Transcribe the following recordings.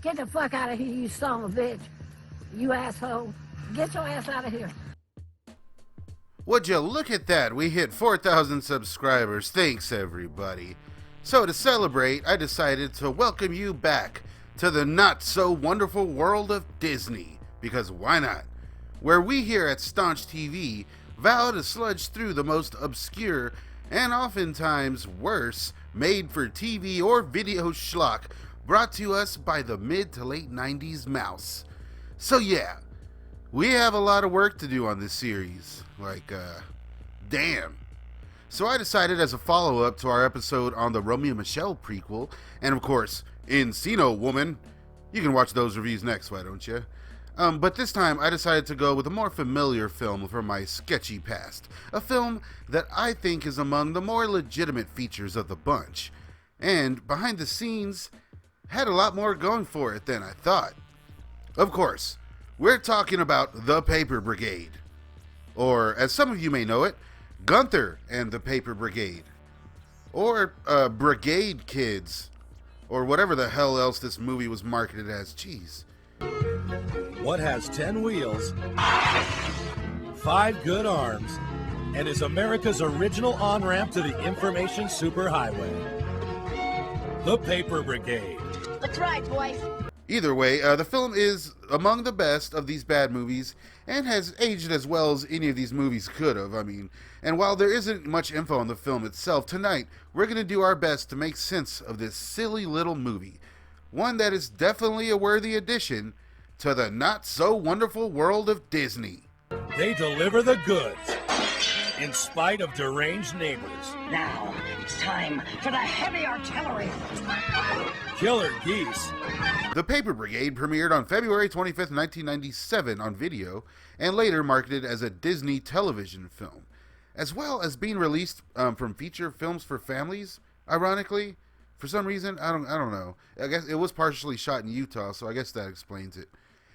Get the fuck out of here, you son of a bitch. You asshole. Get your ass out of here. Would you look at that? We hit 4,000 subscribers. Thanks, everybody. So to celebrate, I decided to welcome you back to the not-so-wonderful world of Disney. Because why not? Where we here at Staunch TV vow to sludge through the most obscure and oftentimes worse made-for-TV or video schlock brought to us by the mid to late 90s mouse. So yeah, we have a lot of work to do on this series. Damn. So I decided as a follow-up to our episode on the Romeo Michelle prequel, and of course, Encino Woman, you can watch those reviews next, why don't you? But this time I decided to go with a more familiar film from my sketchy past. A film that I think is among the more legitimate features of the bunch. And behind the scenes, had a lot more going for it than I thought. Of course, we're talking about The Paper Brigade. Or, as some of you may know it, Gunther and the Paper Brigade. Or, Brigade Kids. Or whatever the hell else this movie was marketed as. Jeez. What has 10 wheels, 5 good arms, and is America's original on-ramp to the information superhighway? The Paper Brigade. That's right, boys. Either way, the film is among the best of these bad movies and has aged as well as any of these movies could have, And while there isn't much info on the film itself, tonight we're going to do our best to make sense of this silly little movie. One that is definitely a worthy addition to the not-so-wonderful world of Disney. They deliver the goods, in spite of deranged neighbors. Now, it's time for the heavy artillery. Killer geese. The Paper Brigade premiered on February 25th, 1997 on video, and later marketed as a Disney television film, as well as being released from feature films for families, ironically. For some reason, I don't know. I guess it was partially shot in Utah, so I guess that explains it.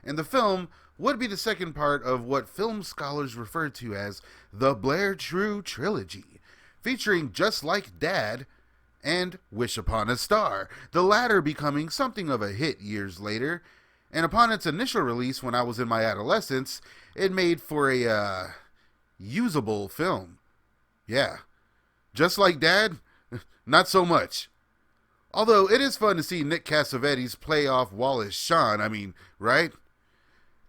And the film would be the second part of what film scholars refer to as the Blair True Trilogy, featuring Just Like Dad and Wish Upon a Star, the latter becoming something of a hit years later. And upon its initial release when I was in my adolescence, it made for a usable film. Yeah. Just Like Dad? Not so much. Although it is fun to see Nick Cassavetes play off Wallace Shawn, right?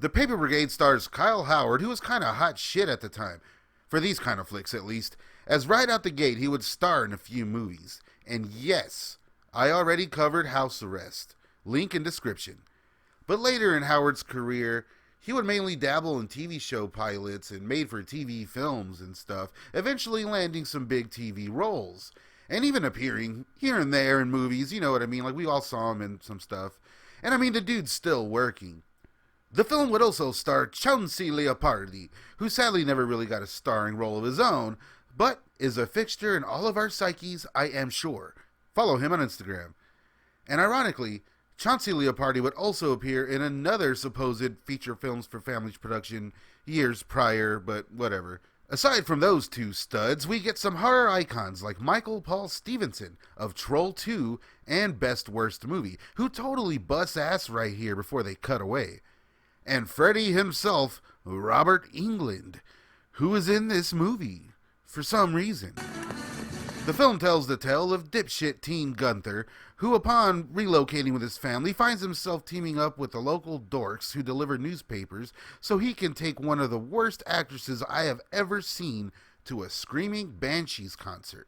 The Paper Brigade stars Kyle Howard, who was kind of hot shit at the time, for these kind of flicks at least, as right out the gate he would star in a few movies. And yes, I already covered House Arrest, link in description. But later in Howard's career, he would mainly dabble in TV show pilots and made-for-TV films and stuff, eventually landing some big TV roles. And even appearing here and there in movies, you know what I mean? Like, we all saw him in some stuff. And the dude's still working. The film would also star Chauncey Leopardi, who sadly never really got a starring role of his own, but is a fixture in all of our psyches, I am sure. Follow him on Instagram. And ironically, Chauncey Leopardi would also appear in another supposed feature films for families production years prior, but whatever. Aside from those two studs, we get some horror icons like Michael Paul Stevenson of Troll 2 and Best Worst Movie, who totally busts ass right here before they cut away. And Freddy himself, Robert Englund, who is in this movie for some reason. The film tells the tale of dipshit teen Gunther, who upon relocating with his family finds himself teaming up with the local dorks who deliver newspapers so he can take one of the worst actresses I have ever seen to a screaming Banshees concert.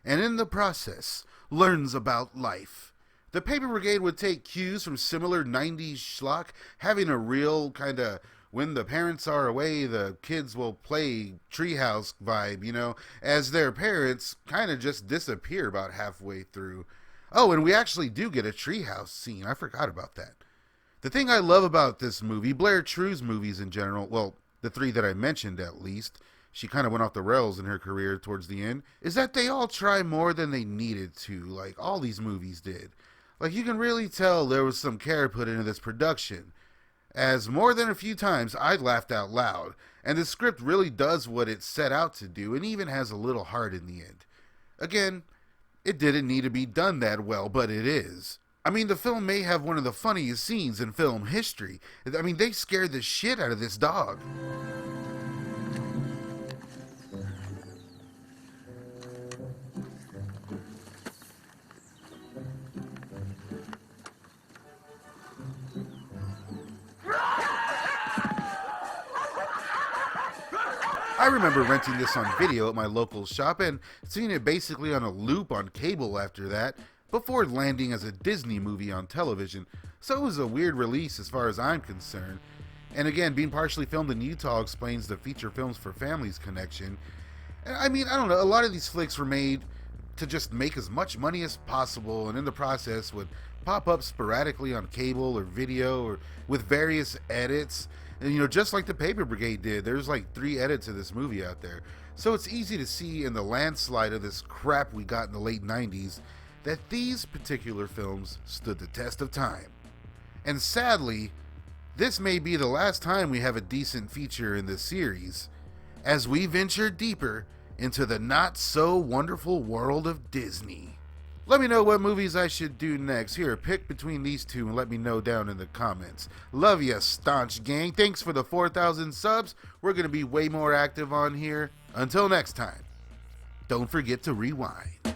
And in the process, learns about life. The Paper Brigade would take cues from similar 90s schlock, having a real kind of when the parents are away, the kids will play treehouse vibe, as their parents kind of just disappear about halfway through. Oh, and we actually do get a treehouse scene. I forgot about that. The thing I love about this movie, Blair True's movies in general, well, the three that I mentioned at least, she kind of went off the rails in her career towards the end, is that they all try more than they needed to, like all these movies did. Like, you can really tell there was some care put into this production, as more than a few times I laughed out loud, and the script really does what it set out to do and even has a little heart in the end. Again, it didn't need to be done that well, but it is. I mean, the film may have one of the funniest scenes in film history. I mean, they scared the shit out of this dog. I remember renting this on video at my local shop and seeing it basically on a loop on cable after that, before landing as a Disney movie on television, so it was a weird release as far as I'm concerned. And again, being partially filmed in Utah explains the feature films for families connection. I mean, I don't know, a lot of these flicks were made to just make as much money as possible, and in the process would pop up sporadically on cable or video or with various edits. And you know, just like the Paper Brigade did, there's like 3 edits of this movie out there. So it's easy to see in the landslide of this crap we got in the late 90s that these particular films stood the test of time. And sadly, this may be the last time we have a decent feature in this series, as we venture deeper into the not so wonderful world of Disney. Let me know what movies I should do next. Here, pick between these two and let me know down in the comments. Love ya, staunch gang. Thanks for the 4,000 subs. We're going to be way more active on here. Until next time, don't forget to rewind.